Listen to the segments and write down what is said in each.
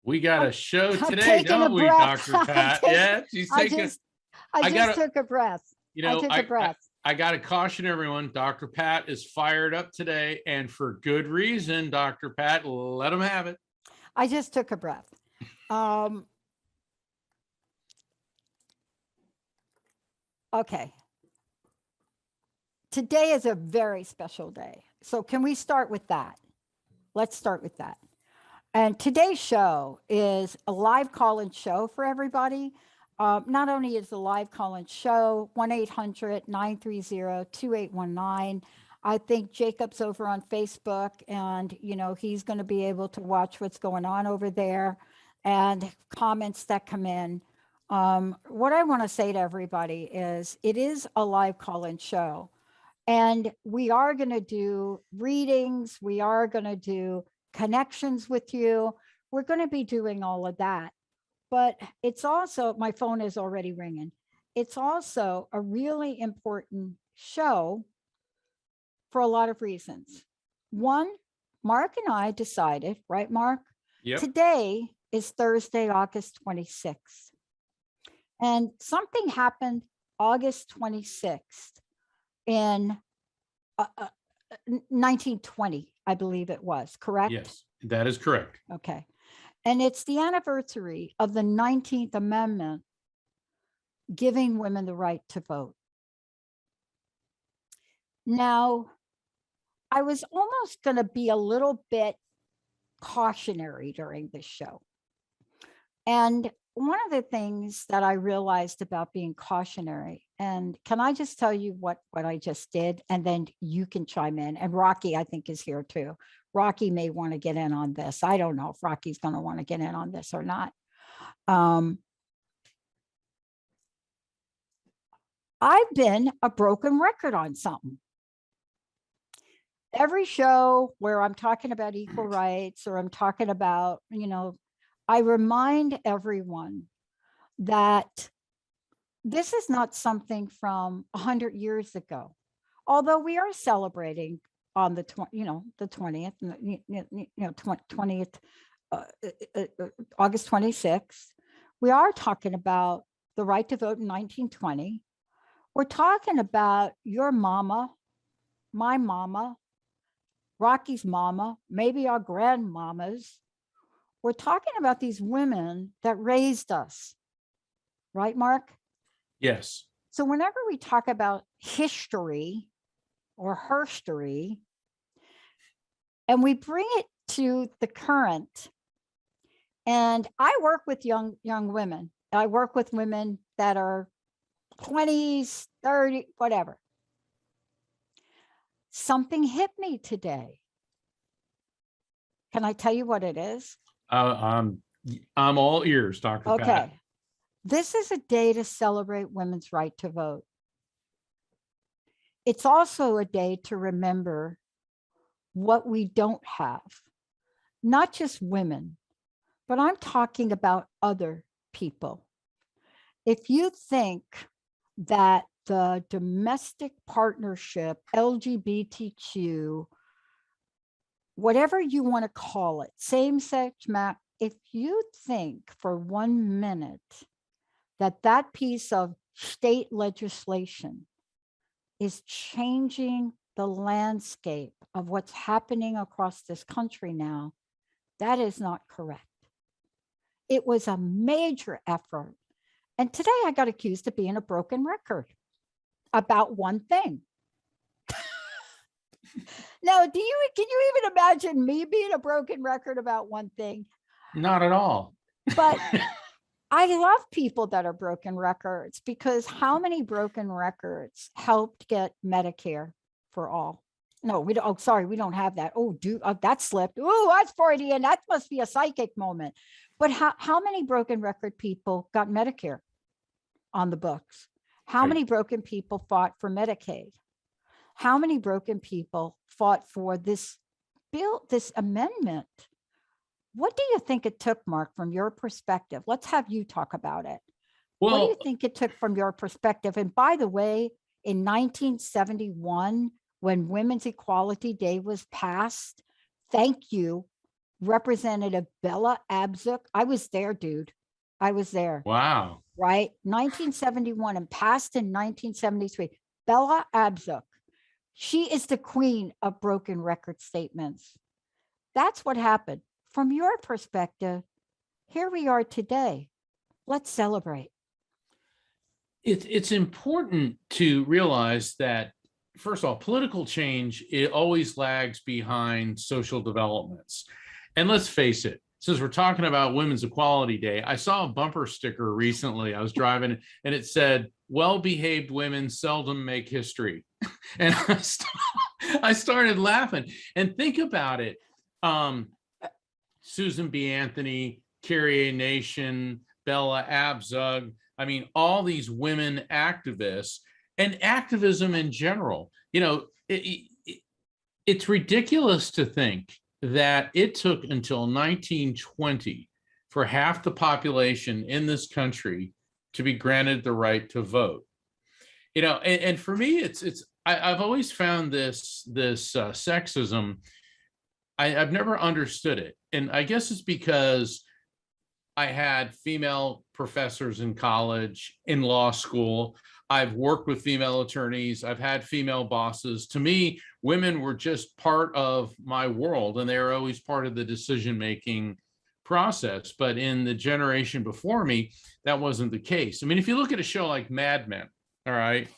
We got a show today, don't we, Dr. Pat? Yeah, she's taking. I just took a breath. You know, I took a breath. I got to caution everyone. Dr. Pat is fired up today, and for good reason. Dr. Pat, let him have it. I just took a breath. Okay. Today is a very special day. So can we start with that? Let's start with that. And today's show is a live call-in show for everybody. Not only is the live call-in show 1-800-930-2819. I think Jacob's over on Facebook, and you know he's going to be able to watch what's going on over there and comments that come in. What I want to say to everybody is it is a live call-in show, and we are going to do readings. We are going to do connections with you. We're going to be doing all of that. But it's also, my phone is already ringing. It's also a really important show for a lot of reasons. One, Mark and I decided, right, Mark? Yep. Today is Thursday, August 26th. And something happened August 26th in 1920, I believe it was, correct? Yes, that is correct. Okay. And it's the anniversary of the 19th Amendment giving women the right to vote. Now, I was almost going to be a little bit cautionary during this show. And one of the things that I realized about being cautionary, and can I just tell you what I just did? And then you can chime in. And Rocky, I think, is here too. Rocky may want to get in on this. I don't know if Rocky's going to want to get in on this or not. I've been a broken record on something. Every show where I'm talking about equal rights or I'm talking about, you know, I remind everyone that this is not something from 100 years ago, although we are celebrating on the 20th, August 26th. We are talking about the right to vote in 1920. We're talking about your mama, my mama, Rocky's mama, maybe our grandmamas. We're talking about these women that raised us, right, Mark? Yes. So whenever we talk about history or herstory, and we bring it to the current, and I work with young women. I work with women that are 20s, 30, whatever. Something hit me today. Can I tell you what it is? I'm all ears, Dr. Pat. Okay. This is a day to celebrate women's right to vote. It's also a day to remember what we don't have, not just women, but I'm talking about other people. If you think that the domestic partnership, LGBTQ, whatever you want to call it, same-sex marriage, if you think for 1 minute that that piece of state legislation is changing the landscape of what's happening across this country now, that is not correct. It was a major effort. And today I got accused of being a broken record about one thing. Now, can you even imagine me being a broken record about one thing? Not at all. But I love people that are broken records, because how many broken records helped get Medicare for all? No, we don't. Oh, sorry, we don't have that. Oh, that slipped. Oh, that's Freudian. That must be a psychic moment. But how many broken record people got Medicare on the books? How Right. many broken people fought for Medicaid? How many broken people fought for this bill, this amendment? What do you think it took, Mark, from your perspective? Let's have you talk about it. What do you Well, think it took from your perspective? And by the way, in 1971, when Women's Equality Day was passed, thank you, Representative Bella Abzug. I was there, dude. I was there, wow. right? 1971 and passed in 1973. Bella Abzug. She is the queen of broken record statements. That's what happened. From your perspective, here we are today. Let's celebrate. It's important to realize that, first of all, political change, it always lags behind social developments. And let's face it, since we're talking about Women's Equality Day, I saw a bumper sticker recently. I was driving and it said, "Well-behaved women seldom make history." And I started laughing. And think about it. Susan B. Anthony, Carrie A. Nation, Bella Abzug, I mean, all these women activists and activism in general. It's ridiculous to think that it took until 1920 for half the population in this country to be granted the right to vote. And for me, I've always found this sexism. I've never understood it, and I guess it's because I had female professors in college, in law school. I've worked with female attorneys. I've had female bosses. To me, women were just part of my world, and they were always part of the decision-making process. But in the generation before me, that wasn't the case. I mean, if you look at a show like Mad Men, all right,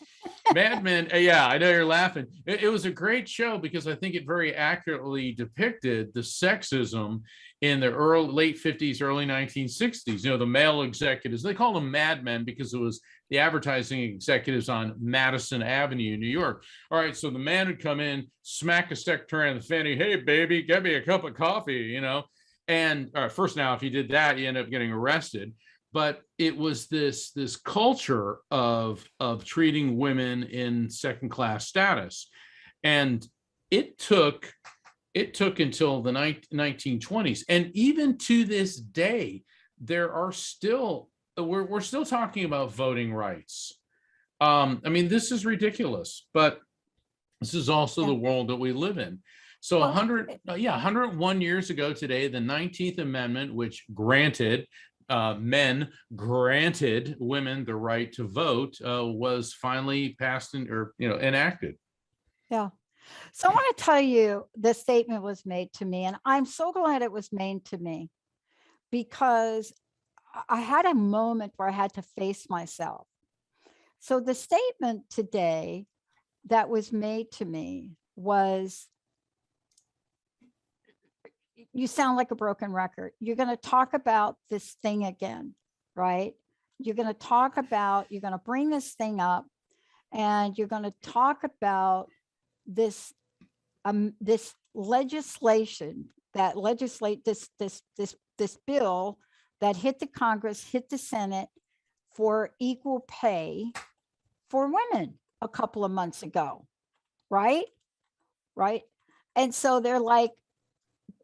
Mad Men, yeah, I know you're laughing. It was a great show because I think it very accurately depicted the sexism in the late 50s, early 1960s. The male executives, they called them Mad Men because it was the advertising executives on Madison Avenue, New York. All right, so the man would come in, smack a secretary on the fanny, "Hey, baby, get me a cup of coffee," And first, now, if you did that, you end up getting arrested. But it was this culture of treating women in second-class status. And it took until the 1920s. And even to this day, we're still talking about voting rights. I mean, this is ridiculous, but this is also the world that we live in. So 101 years ago today, the 19th Amendment, which granted women the right to vote, was finally passed enacted. Yeah. So I want to tell you, the statement was made to me, and I'm so glad it was made to me, because I had a moment where I had to face myself. So the statement today that was made to me was, "You sound like a broken record. You're going to talk about this thing again, right? you're going to talk about, you're going to bring this thing up, and you're going to talk about this this legislation that legislate this bill that hit the Congress, hit the Senate for equal pay for women a couple of months ago, right? Right. And so they're like,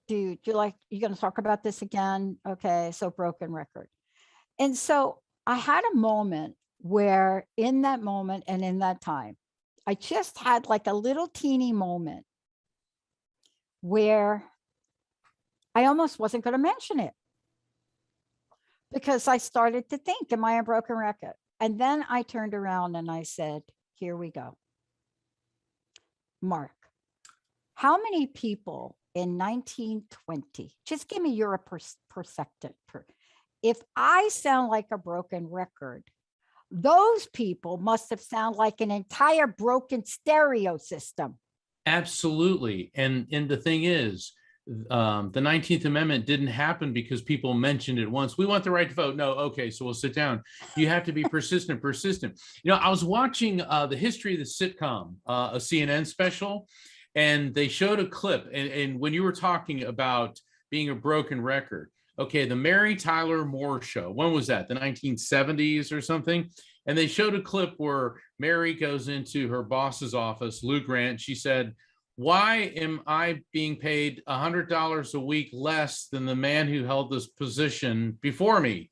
dude, you're going to talk about this again? Okay, so broken record. And so I had a moment where in that moment and in that time, I just had like a little teeny moment where I almost wasn't going to mention it because I started to think, am I a broken record? And then I turned around and I said, here we go. Mark, how many people in 1920, just give me your perspective. If I sound like a broken record, those people must have sounded like an entire broken stereo system. Absolutely. And the thing is, the 19th Amendment didn't happen because people mentioned it once. We want the right to vote. No, okay, so we'll sit down. You have to be persistent. I was watching the history of the sitcom, a CNN special, and they showed a clip. And when you were talking about being a broken record, okay, the Mary Tyler Moore Show, when was that? The 1970s or something? And they showed a clip where Mary goes into her boss's office, Lou Grant. She said, why am I being paid $100 a week less than the man who held this position before me?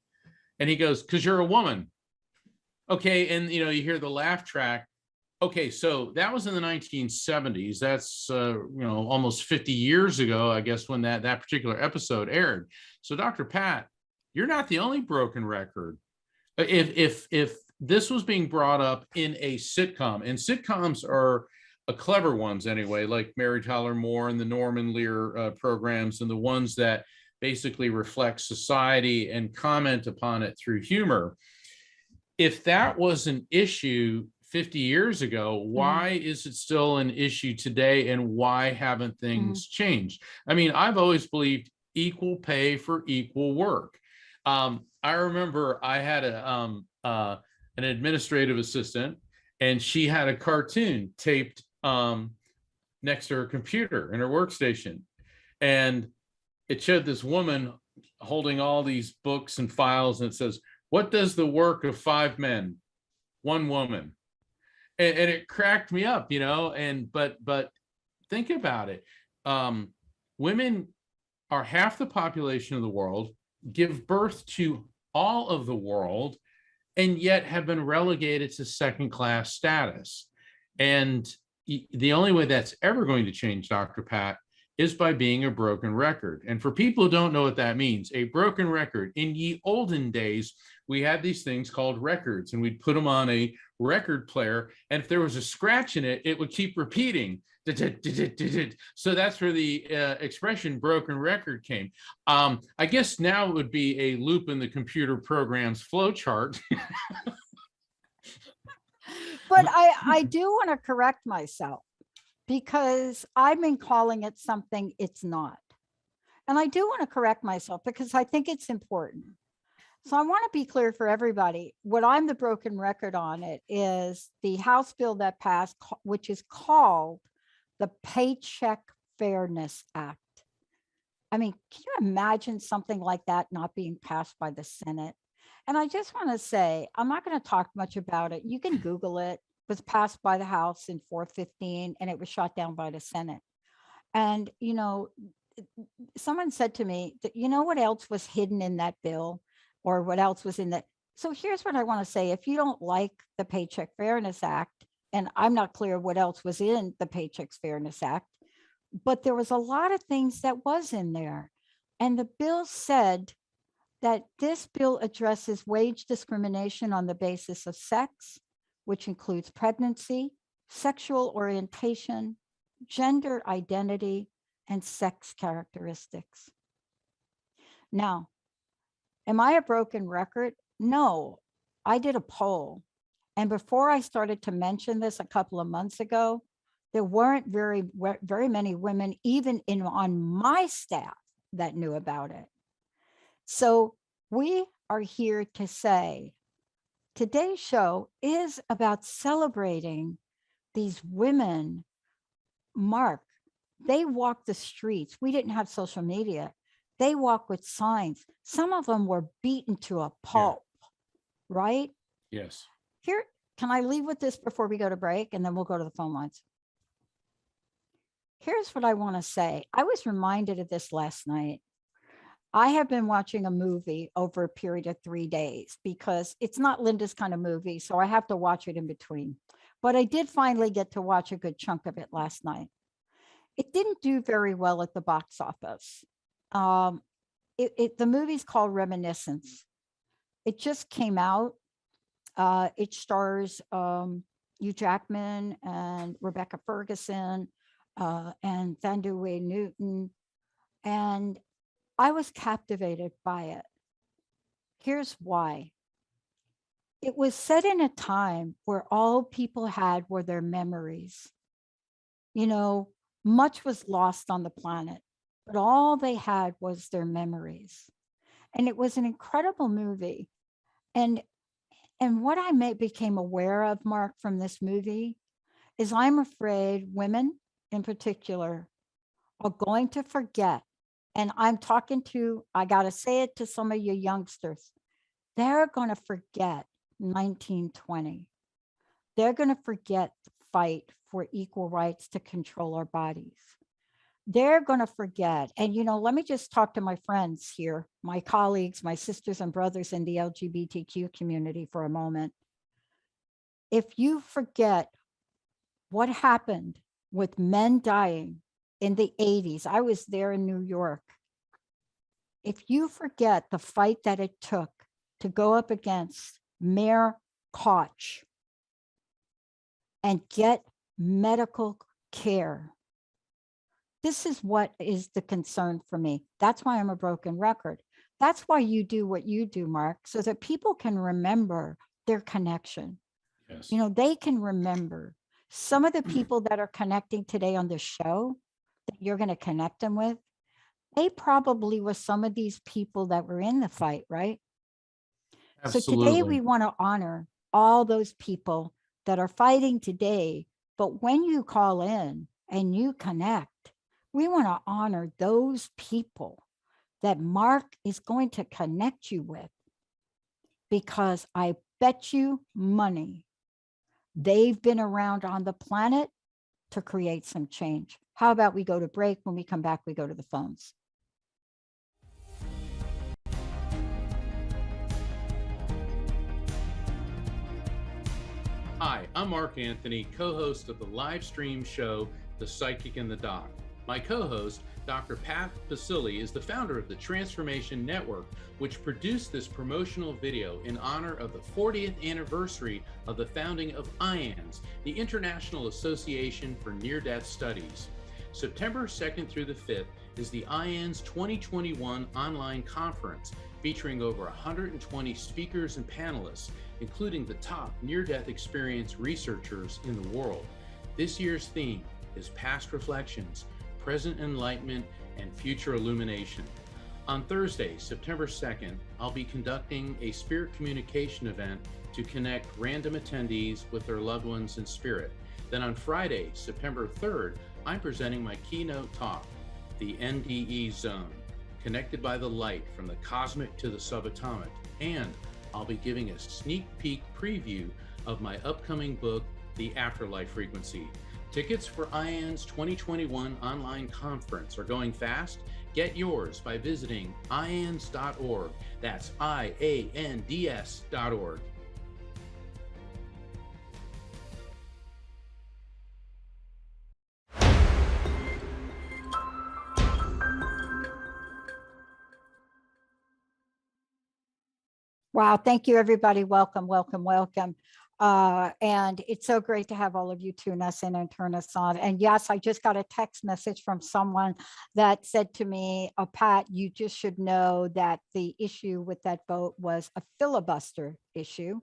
And he goes, because you're a woman. Okay, and you hear the laugh track. Okay, so that was in the 1970s. That's almost 50 years ago, I guess, when that particular episode aired. So Dr. Pat, you're not the only broken record. If this was being brought up in a sitcom, and sitcoms are clever ones anyway, like Mary Tyler Moore and the Norman Lear programs, and the ones that basically reflect society and comment upon it through humor. If that was an issue 50 years ago, why is it still an issue today, and why haven't things changed? I mean, I've always believed equal pay for equal work. I remember I had an administrative assistant, and she had a cartoon taped next to her computer in her workstation, and it showed this woman holding all these books and files, and it says, what does the work of 5 men, 1 woman? And it cracked me up, but think about it. Women are half the population of the world, give birth to all of the world, and yet have been relegated to second-class status. And the only way that's ever going to change, Dr. Pat, is by being a broken record. And for people who don't know what that means, a broken record, in ye olden days, we had these things called records, and we'd put them on a record player. And if there was a scratch in it, it would keep repeating. So that's where the expression broken record came. I guess now it would be a loop in the computer program's flowchart. But I do want to correct myself, because I've been calling it something it's not. And I do want to correct myself because I think it's important. So I want to be clear for everybody. What I'm the broken record on it is the House bill that passed, which is called the Paycheck Fairness Act. I mean, can you imagine something like that not being passed by the Senate? And I just want to say, I'm not going to talk much about it. You can Google it. It was passed by the House in 415, and it was shot down by the Senate. And, someone said to me that, what else was hidden in that bill, or what else was in that? So here's what I want to say. If you don't like the Paycheck Fairness Act, and I'm not clear what else was in the Paycheck Fairness Act, but there was a lot of things that was in there. And the bill said that this bill addresses wage discrimination on the basis of sex, which includes pregnancy, sexual orientation, gender identity, and sex characteristics. Now, am I a broken record? No, I did a poll. And before I started to mention this a couple of months ago, there weren't very many women, even on my staff, that knew about it. So we are here to say today's show is about celebrating these women. Mark, they walked the streets. We didn't have social media. They walked with signs. Some of them were beaten to a pulp, right? Yes. Here, can I leave with this before we go to break? And then we'll go to the phone lines. Here's what I want to say. I was reminded of this last night. I have been watching a movie over a period of 3 days because it's not Linda's kind of movie, so I have to watch it in between. But I did finally get to watch a good chunk of it last night. It didn't do very well at the box office. The movie's called Reminiscence. It just came out. It stars Hugh Jackman and Rebecca Ferguson and Thandue Newton. And I was captivated by it. Here's why. It was set in a time where all people had were their memories. You know, much was lost on the planet, but all they had was their memories. And it was an incredible movie. And what I became aware of, Mark, from this movie is I'm afraid women in particular are going to forget. And I'm talking to, I got to say it to some of you youngsters, they're going to forget 1920. They're going to forget the fight for equal rights to control our bodies. They're going to forget. And, you know, let me just talk to my friends here, my colleagues, my sisters and brothers in the LGBTQ community for a moment. If you forget what happened with men dying in the 80s, I was there in New York. If you forget the fight that it took to go up against Mayor Koch and get medical care, this is what is the concern for me. That's why I'm a broken record. That's why you do what you do, Mark, so that people can remember their connection. Yes. You know, they can remember. Some of the people that are connecting today on the show that you're going to connect them with, they probably were some of these people that were in the fight, right? Absolutely. So today we want to honor all those people that are fighting today. But when you call in and you connect, we want to honor those people that Mark is going to connect you with, because I bet you money they've been around on the planet to create some change. How about we go to break? When we come back, we go to the phones. Hi, I'm Mark Anthony, co-host of the live stream show, The Psychic and the Doc. My co-host, Dr. Pat Baccili, is the founder of the Transformation Network, which produced this promotional video in honor of the 40th anniversary of the founding of IANDS, the International Association for Near-Death Studies. September 2nd through the 5th is the IANDS 2021 online conference, featuring over 120 speakers and panelists, including the top near-death experience researchers in the world. This year's theme is Past Reflections, Present Enlightenment, and Future Illumination. On Thursday, September 2nd, I'll be conducting a spirit communication event to connect random attendees with their loved ones in spirit. Then on Friday, September 3rd, I'm presenting my keynote talk, The NDE Zone, Connected by the Light from the Cosmic to the Subatomic. And I'll be giving a sneak peek preview of my upcoming book, The Afterlife Frequency. Tickets for IANDS 2021 online conference are going fast. Get yours by visiting iands.org. That's IANDS.org. Wow. Thank you, everybody. Welcome, welcome, welcome. And it's so great to have all of you tune us in and turn us on. And yes, I just got a text message from someone that said to me, Pat, you just should know that the issue with that vote was a filibuster issue.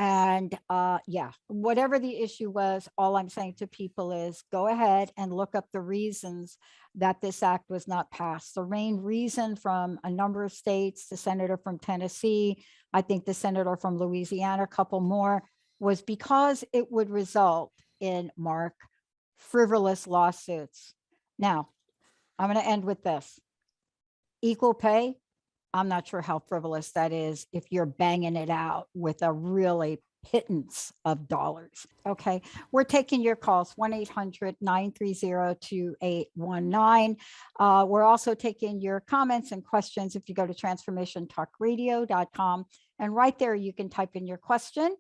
And yeah, whatever the issue was, all I'm saying to people is go ahead and look up the reasons that this act was not passed. The main reason from a number of states, the senator from Tennessee, I think the senator from Louisiana, a couple more, was because it would result in, Mark, frivolous lawsuits. Now, I'm going to end with this. Equal pay, I'm not sure how frivolous that is if you're banging it out with a really pittance of dollars. Okay, we're taking your calls, 1-800-930-2819. We're also taking your comments and questions if you go to transformationtalkradio.com, and right there you can type in your question.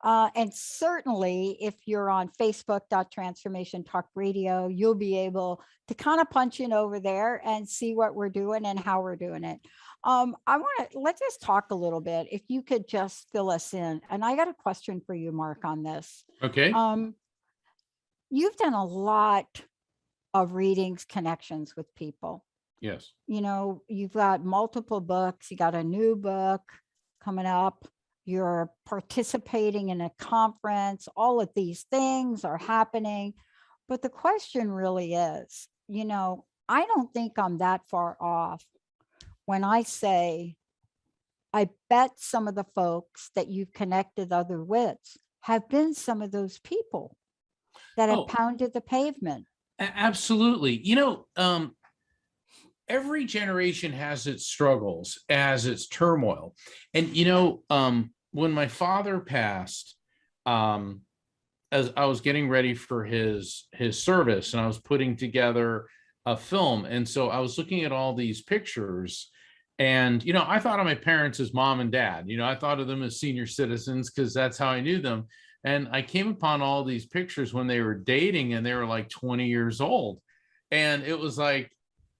And certainly if you're on Facebook.Transformation Talk Radio, you'll be able to kind of punch in over there and see what we're doing and how we're doing it. Let's just talk a little bit. If you could just fill us in. And I got a question for you, Mark, on this. Okay. You've done a lot of readings, connections with people. Yes. You know, you've got multiple books. You got a new book coming up. You're participating in a conference. All of these things are happening. But the question really is, you know, I don't think I'm that far off when I say, I bet some of the folks that you've connected other with have been some of those people that have pounded the pavement. Absolutely. You know, every generation has its struggles, has its turmoil. And, you know, when my father passed, as I was getting ready for his service, and I was putting together a film. And so I was looking at all these pictures, and, you know, I thought of my parents as mom and dad. You know, I thought of them as senior citizens because that's how I knew them. And I came upon all these pictures when they were dating and they were like 20 years old. And it was like,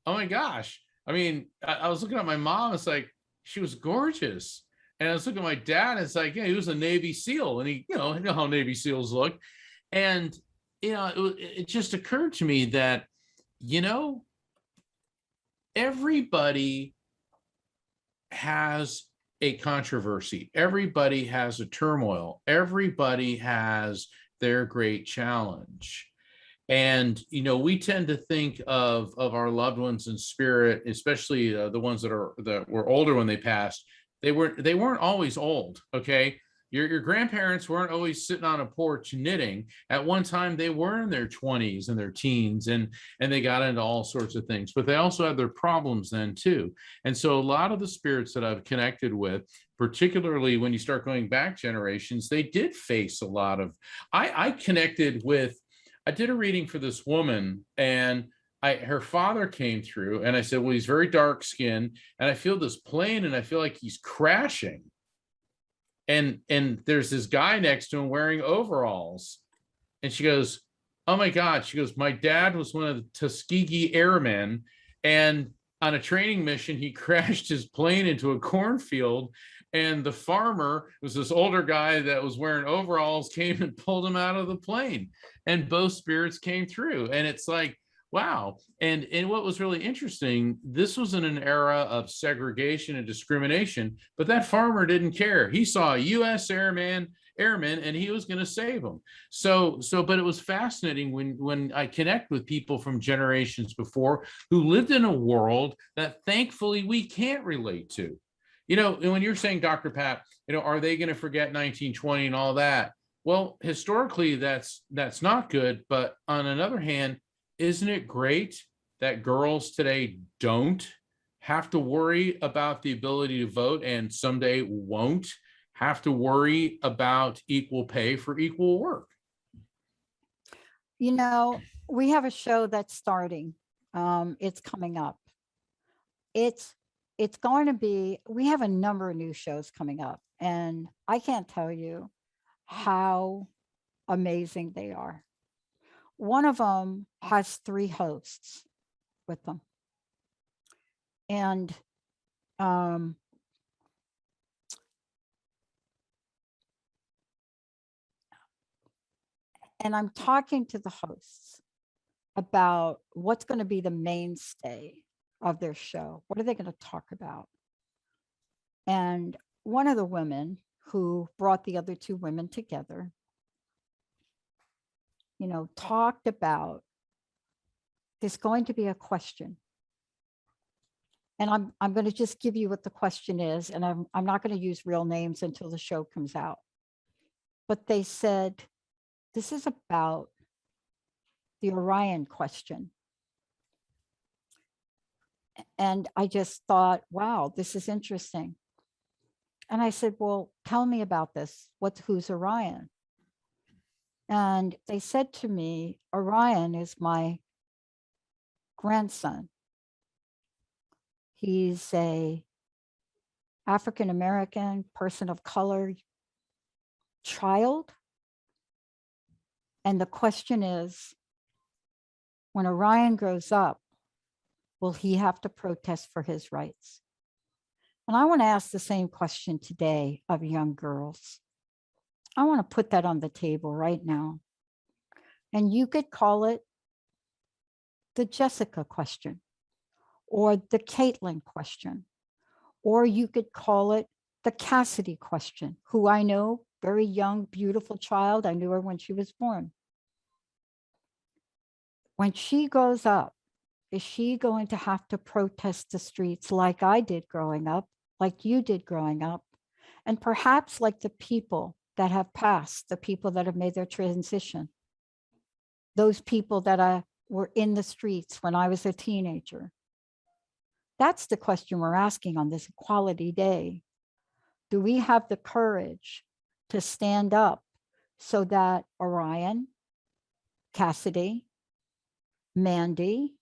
oh my gosh. I mean, I was looking at my mom, it's like, she was gorgeous. And I was looking at my dad, it's like, yeah, he was a Navy SEAL, and he, you know how Navy SEALs look. And, you know, it just occurred to me that, you know, everybody has a controversy. Everybody has a turmoil. Everybody has their great challenge. And, you know, we tend to think of our loved ones in spirit, especially the ones that were older when they passed. They weren't always old. Okay. Your grandparents weren't always sitting on a porch knitting. At one time, they were in their 20s and their teens, and they got into all sorts of things, but they also had their problems then too. And so a lot of the spirits that I've connected with, particularly when you start going back generations, they did face a lot of, I connected with, I did a reading for this woman, and her father came through, and I said, well, he's very dark skinned, and I feel this plane and I feel like he's crashing. And there's this guy next to him wearing overalls. And she goes, oh my God. She goes, my dad was one of the Tuskegee Airmen, and on a training mission, he crashed his plane into a cornfield. And the farmer was this older guy that was wearing overalls, came and pulled him out of the plane. And both spirits came through. And it's like, wow. And what was really interesting, this was in an era of segregation and discrimination, but that farmer didn't care. He saw a U.S. airman, and he was going to save them. So, but it was fascinating when I connect with people from generations before who lived in a world that thankfully we can't relate to. You know, and when you're saying, Dr. Pat, you know, are they going to forget 1920 and all that? Well, historically, that's not good. But on another hand, isn't it great that girls today don't have to worry about the ability to vote, and someday won't have to worry about equal pay for equal work? You know, we have a show that's starting. It's coming up. It's going to be, we have a number of new shows coming up, and I can't tell you how amazing they are. One of them has 3 hosts with them. And and I'm talking to the hosts about what's going to be the mainstay of their show. What are they going to talk about? And one of the women who brought the other two women together, talked about there's going to be a question. And I'm going to just give you what the question is, and I'm not going to use real names until the show comes out. But they said, this is about the Orion question. And I just thought, wow, this is interesting. And I said, well, tell me about this. Who's Orion? And they said to me, Orion is my grandson. He's a African-American person of color child. And the question is, when Orion grows up, will he have to protest for his rights? And I want to ask the same question today of young girls. I want to put that on the table right now. And you could call it the Jessica question, or the Caitlin question, or you could call it the Cassidy question, who I know, very young, beautiful child. I knew her when she was born. When she grows up, is she going to have to protest the streets like I did growing up, like you did growing up, and perhaps like the people that have passed, the people that have made their transition, those people that were in the streets when I was a teenager? That's the question we're asking on this Equality Day. Do we have the courage to stand up so that Orion, Cassidy, Mandy,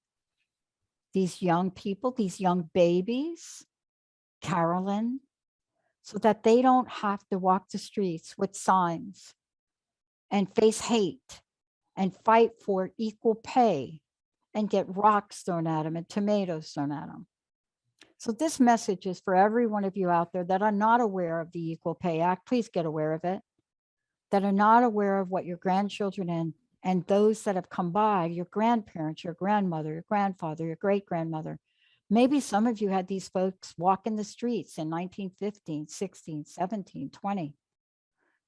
these young people, these young babies, Carolyn, so that they don't have to walk the streets with signs and face hate and fight for equal pay and get rocks thrown at them and tomatoes thrown at them? So this message is for every one of you out there that are not aware of the Equal Pay Act. Please get aware of it. That are not aware of what your grandchildren and those that have come by, your grandparents, your grandmother, your grandfather, your great-grandmother. Maybe some of you had these folks walk in the streets in 1915, 16, 17, 20.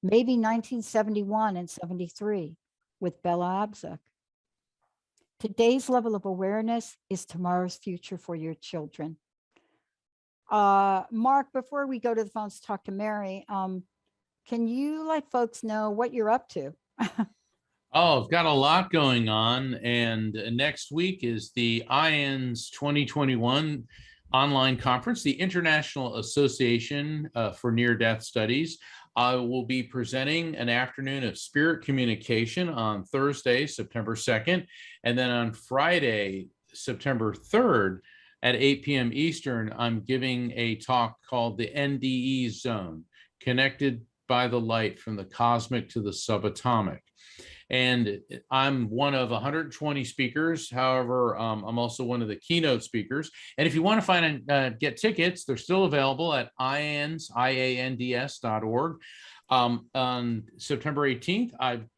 Maybe 1971 and 73 with Bella Abzug. Today's level of awareness is tomorrow's future for your children. Mark, before we go to the phones to talk to Mary, can you let folks know what you're up to? Oh, I've got a lot going on, and next week is the IANS 2021 online conference, the International Association for Near-Death Studies. I will be presenting an afternoon of spirit communication on Thursday, September 2nd, and then on Friday, September 3rd, at 8 p.m. Eastern, I'm giving a talk called the NDE Zone, Connected by the Light from the Cosmic to the Subatomic. And I'm one of 120 speakers. However, I'm also one of the keynote speakers. And if you want to find and get tickets, they're still available at IANDS.org. On September 18th, I'm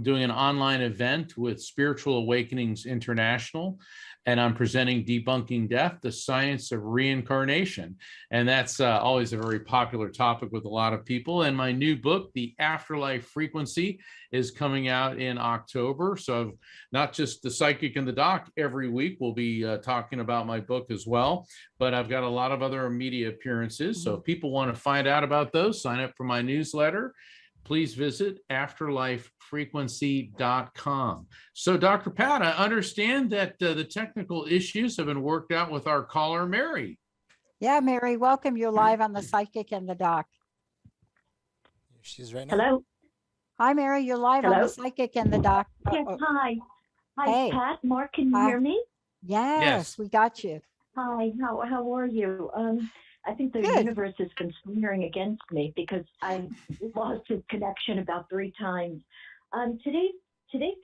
doing an online event with Spiritual Awakenings International, and I'm presenting Debunking Death, the Science of Reincarnation. And that's always a very popular topic with a lot of people. And my new book, The Afterlife Frequency, is coming out in October. So not just the Psychic and the Doc every week, we'll be talking about my book as well, but I've got a lot of other media appearances. So if people want to find out about those, sign up for my newsletter. Please visit afterlifefrequency.com. So, Dr. Pat, I understand that the technical issues have been worked out with our caller, Mary. Yeah, Mary, welcome. You're live on the Psychic and the Doc. She's right now. Hello. Hi, Mary. You're live on the Psychic and the Doc. Yes, hi. Hi, Hey. Pat. Mark, can you hear me? Yes, we got you. Hi. How are you? I think the Good. universe has been swearing against me because I lost his connection about 3 times. Today's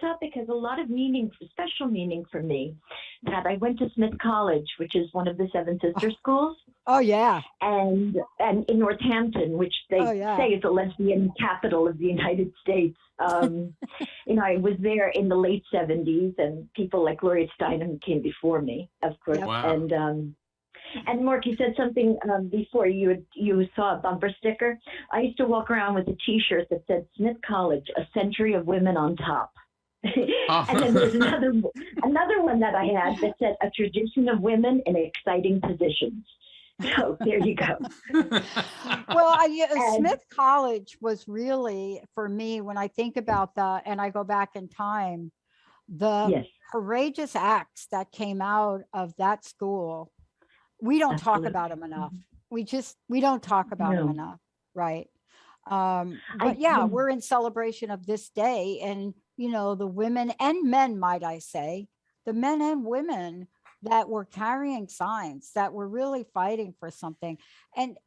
topic has a lot of meaning, special meaning for me. That I went to Smith College, which is one of the 7 sister schools. Oh, yeah. And in Northampton, which they say is the lesbian capital of the United States. I was there in the late 70s, and people like Gloria Steinem came before me, of course. Wow. And And Mark, you said something before. You saw a bumper sticker. I used to walk around with a T-shirt that said Smith College, a century of women on top. And then there's another one that I had that said a tradition of women in exciting positions. So there you go. Well, Smith College was really, for me, when I think about that and I go back in time, the Yes. courageous acts that came out of that school, we don't talk about them enough. We don't talk about them enough. Right. But yeah, we're in celebration of this day, and the women and men, might I say, the men and women that were carrying signs, that were really fighting for something. And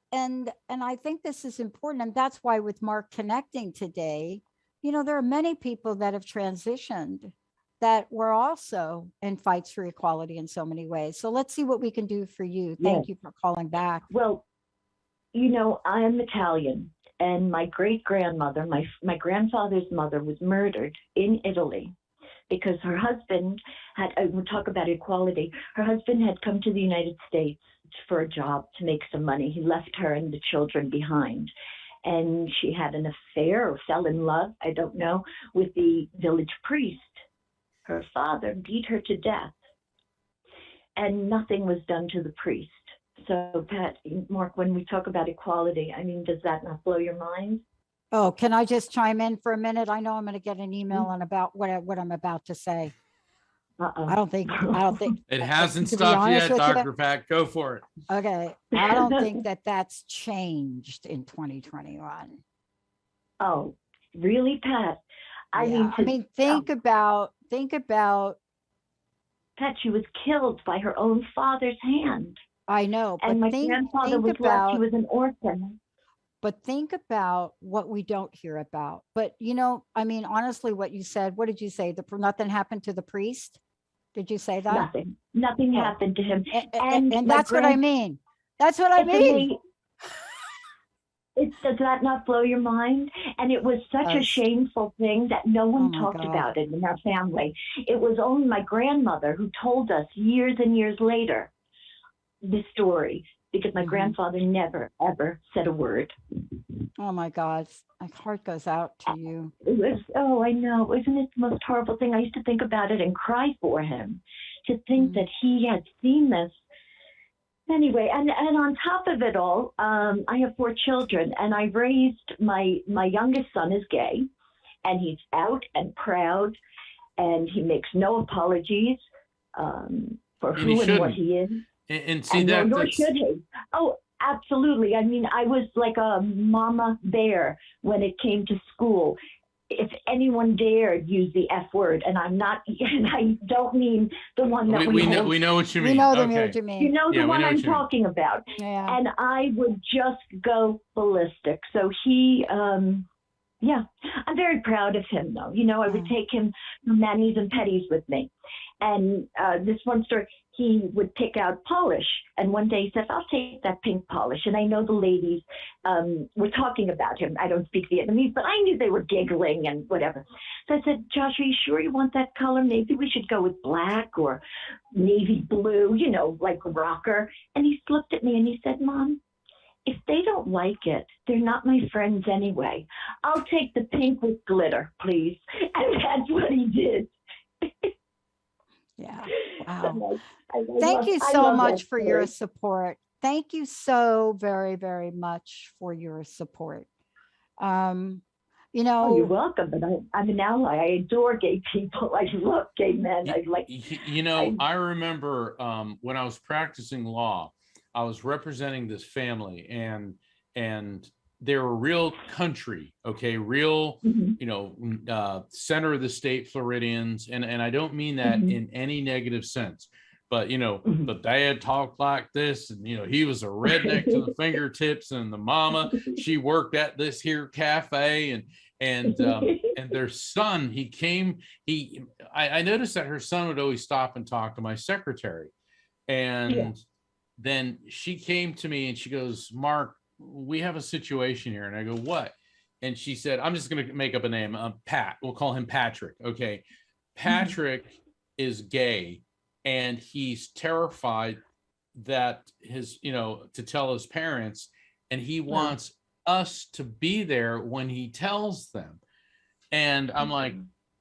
I think this is important. And that's why with Mark connecting today, there are many people that have transitioned that were also in fights for equality in so many ways. So let's see what we can do for you. Thank you for calling back. Well, I'm Italian, and my great-grandmother, my grandfather's mother, was murdered in Italy because her husband we'll talk about equality. Her husband had come to the United States for a job to make some money. He left her and the children behind. And she had an affair or fell in love, I don't know, with the village priest. Her father beat her to death, and nothing was done to the priest. So, Pat, Mark, when we talk about equality, does that not blow your mind? Oh, can I just chime in for a minute? I know I'm going to get an email on about what I'm about to say. I don't think it hasn't stopped yet, Dr. Pat. Go for it. Okay. I don't think that's changed in 2021. Oh, really, Pat? Think about Pat, she was killed by her own father's hand. I know. And my grandfather was left, he was an orphan. But think about what we don't hear about. But, honestly, what you said, what did you say? Nothing happened to the priest? Did you say that? Nothing happened to him. And that's what I mean. That's what I mean. Does that not blow your mind? And it was such a shameful thing that no one talked about it in our family. It was only my grandmother who told us years and years later this story, because my grandfather never, ever said a word. Oh my God. My heart goes out to you. It was, I know. Isn't it the most horrible thing? I used to think about it and cry for him, to think that he had seen this. Anyway, and on top of it all, I have 4 children, and I raised my youngest son is gay, and he's out and proud, and he makes no apologies for who and what he is. And see that nor should he. Oh, absolutely. I was like a mama bear when it came to school. If anyone dared use the F word, and I don't mean the one that we know what you mean. We know what you mean. You know the one I'm talking about. Yeah. And I would just go ballistic. So he, I'm very proud of him, though. I would take him to manis and petties with me. And this one story, he would pick out polish. And one day he said, I'll take that pink polish. And I know the ladies were talking about him. I don't speak Vietnamese, but I knew they were giggling and whatever. So I said, Josh, are you sure you want that color? Maybe we should go with black or navy blue, like rocker. And he looked at me and he said, Mom, if they don't like it, they're not my friends anyway. I'll take the pink with glitter, please. And that's what he did. Yeah. Wow. Thank you so much for your support. Thank you so very, very much for your support. Oh, you're welcome. But I'm an ally. I adore gay people. I love gay men. I remember when I was practicing law, I was representing this family, and they were real country, real, center of the state Floridians. And I don't mean that in any negative sense, but, the dad talked like this, and, he was a redneck to the fingertips, and the mama, she worked at this here cafe, and their son, I noticed that her son would always stop and talk to my secretary. And then she came to me and she goes, Mark, we have a situation here. And I go, what? And she said, I'm just going to make up a name. Pat, we'll call him Patrick. Okay. Patrick is gay, and he's terrified that his, to tell his parents, and he Yeah. wants us to be there when he tells them. And I'm like,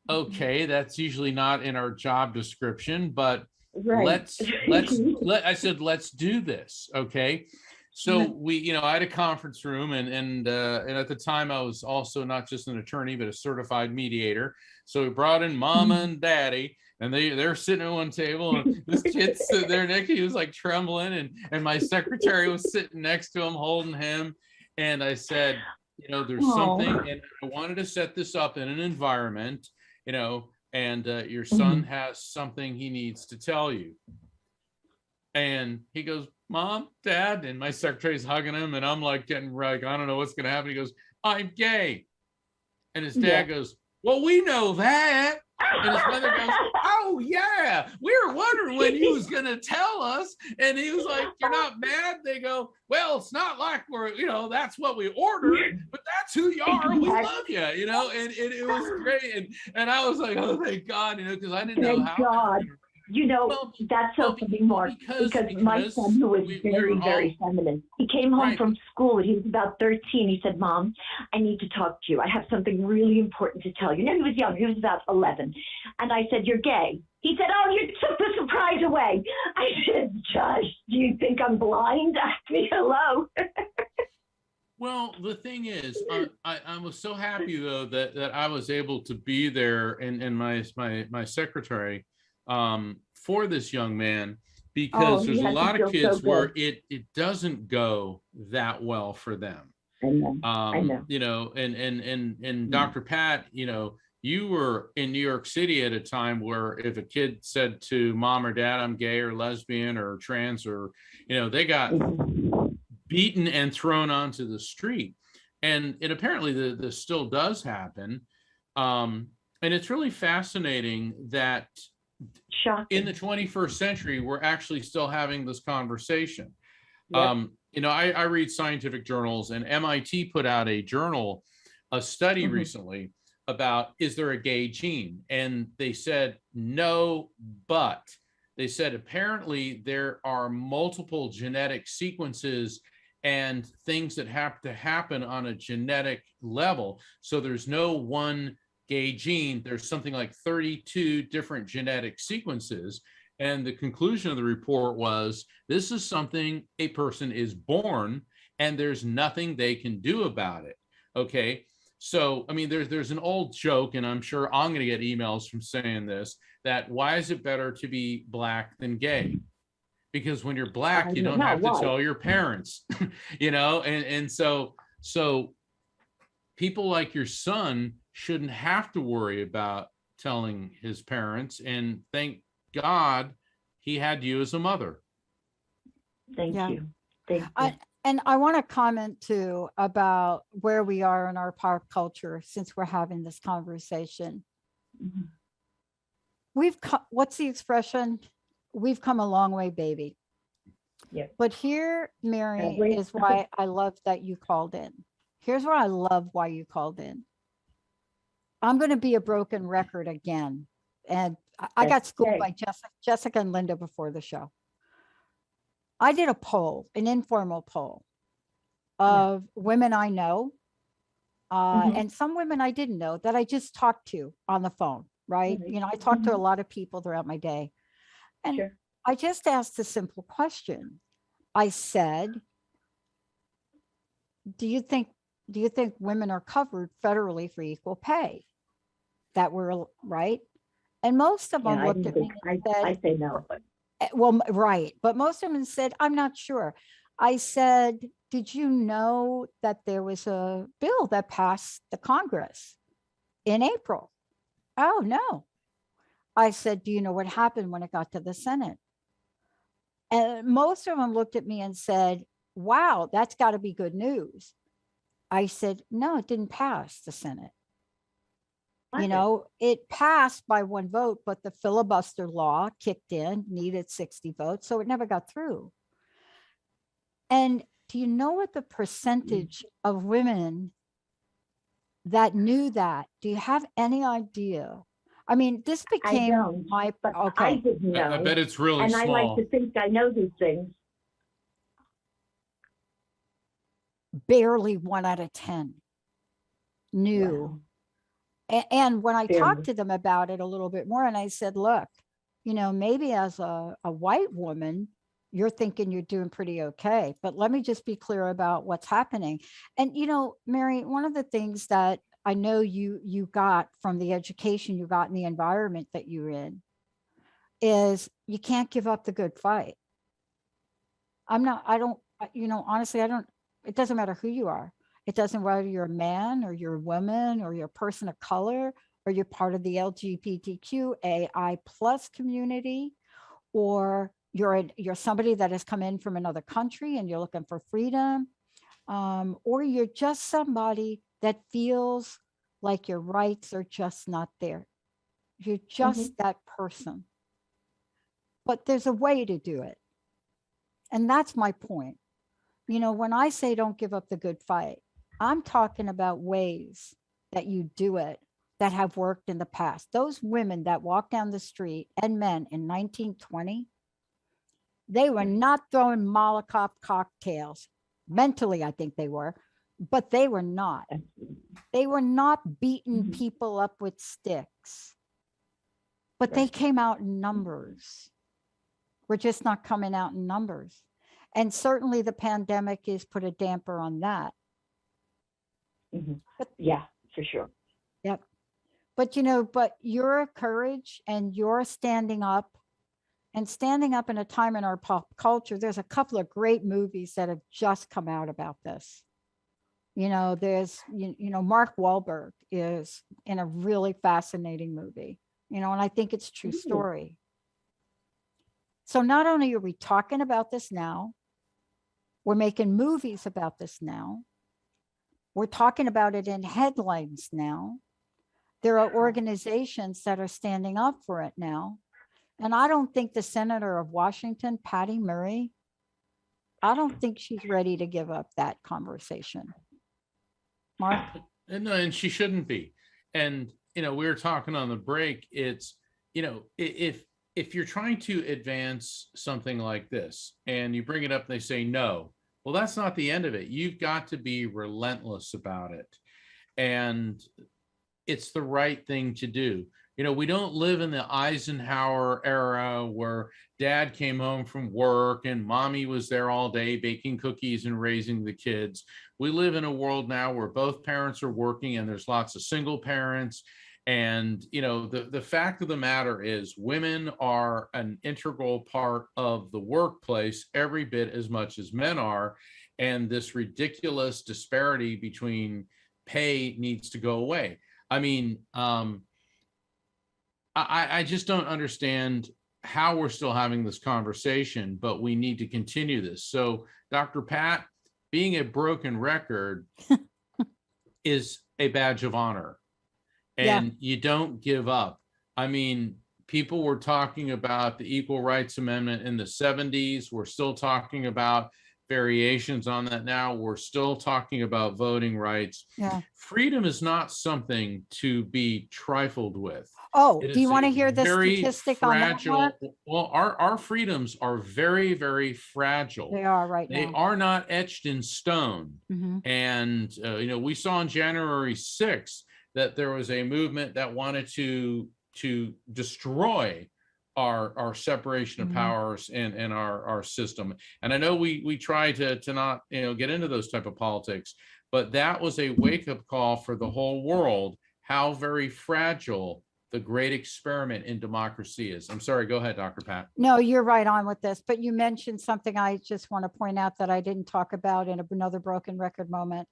okay, that's usually not in our job description, but Right. I said, let's do this. Okay. So we, I had a conference room, and at the time I was also not just an attorney, but a certified mediator. So we brought in mama and daddy, and they're sitting at one table, and this kid's sitting there next to, he was like trembling, and my secretary was sitting next to him, holding him. And I said, there's something, and I wanted to set this up in an environment, and your son has something he needs to tell you. And he goes, Mom, Dad, and my secretary's hugging him, and I'm like getting like, I don't know what's gonna happen. He goes, I'm gay. And his dad goes, well, we know that. And his mother goes, oh yeah, we were wondering when he was gonna tell us. And he was like, you're not mad? They go, well, it's not like we're, that's what we ordered, but that's who you are. We love you, and it was great. And I was like, oh, thank God, because I didn't know how. God. That's so funny, Mark, because my son, who was very feminine, he came home from school and he was about 13. He said, Mom, I need to talk to you. I have something really important to tell you. Now, he was young. He was about 11. And I said, you're gay. He said, oh, you took the surprise away. I said, Josh, do you think I'm blind? Ask me hello. Well, the thing is, I was so happy, though, that I was able to be there, and my secretary, for this young man, because there's a lot of kids where it doesn't go that well for them. I know. And Dr. Pat, you were in New York City at a time where if a kid said to mom or dad, I'm gay or lesbian or trans, or, they got beaten and thrown onto the street. And apparently this still does happen. And it's really fascinating that in the 21st century, we're actually still having this conversation. Yep. I read scientific journals, and MIT put out a study recently about, is there a gay gene? And they said, no, but they said, apparently there are multiple genetic sequences and things that have to happen on a genetic level. So there's no one gay gene. There's something like 32 different genetic sequences. And the conclusion of the report was, this is something a person is born, and there's nothing they can do about it. Okay. So, I mean, there's an old joke, and I'm sure I'm going to get emails from saying this, that why is it better to be Black than gay? Because when you're Black, you don't have to tell your parents, and so people like your son shouldn't have to worry about telling his parents, and thank God he had you as a mother. Thank you. And I want to comment too about where we are in our pop culture, since we're having this conversation. What's the expression? We've come a long way, baby. Yeah. But here, Mary, is why I love that you called in. Here's why I love why you called in. I'm going to be a broken record again. And I got schooled by Jessica and Linda before the show. I did a poll, an informal poll of women I know, and some women I didn't know that I just talked to on the phone, right? I talked to a lot of people throughout my day. And I just asked a simple question. I said, do you think women are covered federally for equal pay? That were right. And most of them looked at me and said, I say no. Well, right. But most of them said, I'm not sure. I said, did you know that there was a bill that passed the Congress in April? Oh, no. I said, do you know what happened when it got to the Senate? And most of them looked at me and said, wow, that's got to be good news. I said, no, it didn't pass the Senate. It passed by one vote, but the filibuster law kicked in, needed 60 votes, so it never got through. And do you know what the percentage of women that knew that? Do you have any idea? I mean, this became I didn't know. I bet it's really small. And I like to think I know these things. barely 1 out of 10 knew. Wow. And when I Barely. talked to them about it a little bit more, and I said, look, maybe as a white woman, you're thinking you're doing pretty okay, but let me just be clear about what's happening. And, Mary, one of the things that I know you got from the education you got in the environment that you're in is you can't give up the good fight. Honestly, it doesn't matter who you are. It doesn't matter you're a man or you're a woman or you're a person of color or you're part of the LGBTQAI plus community, or you're somebody that has come in from another country and you're looking for freedom, or you're just somebody that feels like your rights are just not there. You're just that person. But there's a way to do it. And that's my point. When I say don't give up the good fight, I'm talking about ways that you do it that have worked in the past. Those women that walked down the street and men in 1920, they were not throwing Molotov cocktails. Mentally, I think they were, but they were not. They were not beating people up with sticks, but they came out in numbers. We're just not coming out in numbers. And certainly the pandemic has put a damper on that. But, yeah, for sure. Yep. But, but your courage and your standing up in a time in our pop culture, there's a couple of great movies that have just come out about this. There's, Mark Wahlberg is in a really fascinating movie, and I think it's a true story. So not only are we talking about this now, we're making movies about this now. We're talking about it in headlines now. There are organizations that are standing up for it now. And I don't think the senator of Washington, Patty Murray, I don't think she's ready to give up that conversation. Mark? And she shouldn't be. And, we were talking on the break, it's, if you're trying to advance something like this and you bring it up and they say no, well, that's not the end of it. You've got to be relentless about it. And it's the right thing to do. We don't live in the Eisenhower era where dad came home from work and mommy was there all day baking cookies and raising the kids. We live in a world now where both parents are working and there's lots of single parents. And, the fact of the matter is women are an integral part of the workplace every bit as much as men are. And this ridiculous disparity between pay needs to go away. I mean, I just don't understand how we're still having this conversation, but we need to continue this. So, Dr. Pat, being a broken record is a badge of honor. And you don't give up. I mean, people were talking about the Equal Rights Amendment in the 70s. We're still talking about variations on that now. We're still talking about voting rights. Yeah. Freedom is not something to be trifled with. Oh, do you want to hear the statistic fragile, on that, Mark? Well, our freedoms are very, very fragile. They are right now. They are not etched in stone. And, we saw on January 6th, that there was a movement that wanted to destroy our separation of powers in our system. And I know we try to not get into those type of politics, but that was a wake-up call for the whole world, how very fragile the great experiment in democracy is. I'm sorry, go ahead, Dr. Pat. No, you're right on with this, but you mentioned something I just want to point out that I didn't talk about in another broken record moment.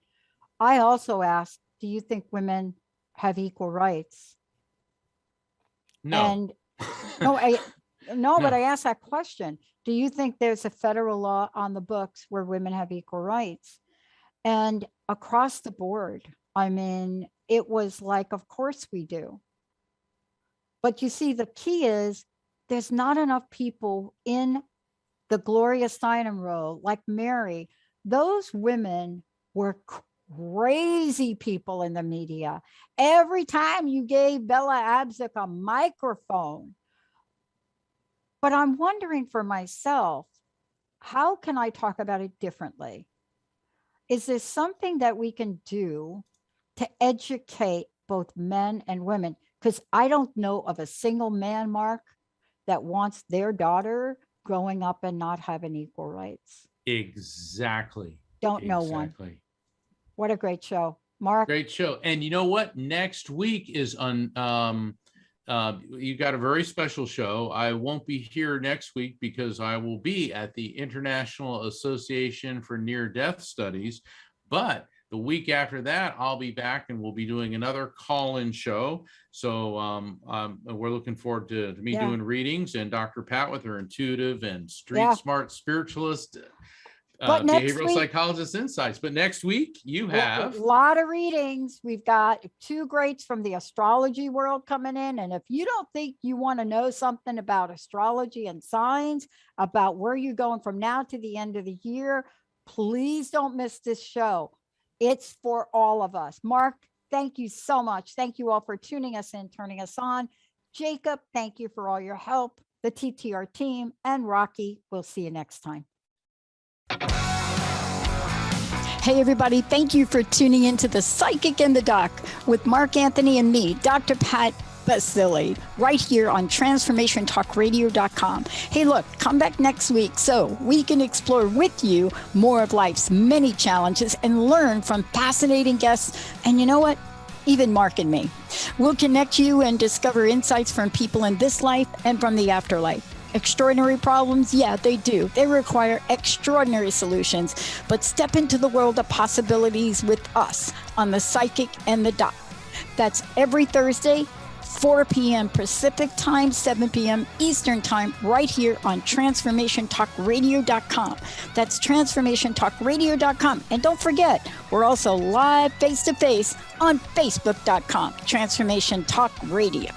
I also asked, do you think women have equal rights? No. And but I asked that question. Do you think there's a federal law on the books where women have equal rights? And across the board, I mean, it was like, of course we do. But you see, the key is there's not enough people in the Gloria Steinem role, like Mary. Those women were crazy people in the media. Every time you gave Bella Abzug a microphone. But I'm wondering for myself, how can I talk about it differently? is there something that we can do to educate both men and women? Because I don't know of a single man, Mark, that wants their daughter growing up and not having equal rights. Exactly. Don't know one. What a great show, Mark. Great show. And you know what? Next week is on, you got a very special show. I won't be here next week because I will be at the International Association for Near-Death Studies. But the week after that, I'll be back and we'll be doing another call-in show. So we're looking forward to me doing readings, and Dr. Pat with her intuitive and street smart spiritualist behavioral psychologist insights. But next week you have a lot of readings. We've got 2 greats from the astrology world coming in. And if you don't think you want to know something about astrology and signs, about where you're going from now to the end of the year, please don't miss this show. It's for all of us. Mark, thank you so much. Thank you all for tuning us in, turning us on. Jacob, thank you for all your help. The TTR team, and Rocky, we'll see you next time. Hey, everybody. Thank you for tuning into The Psychic in the Doc with Mark Anthony and me, Dr. Pat Baccili, right here on transformationtalkradio.com. Hey, look, come back next week so we can explore with you more of life's many challenges and learn from fascinating guests. And you know what? Even Mark and me. We'll connect you and discover insights from people in this life and from the afterlife. Extraordinary problems? Yeah, they do. They require extraordinary solutions. But step into the world of possibilities with us on The Psychic and the Doc. That's every Thursday, 4 p.m. Pacific time, 7 p.m. Eastern time, right here on transformationtalkradio.com. That's transformationtalkradio.com. And don't forget, we're also live face-to-face on facebook.com, Transformation Talk Radio.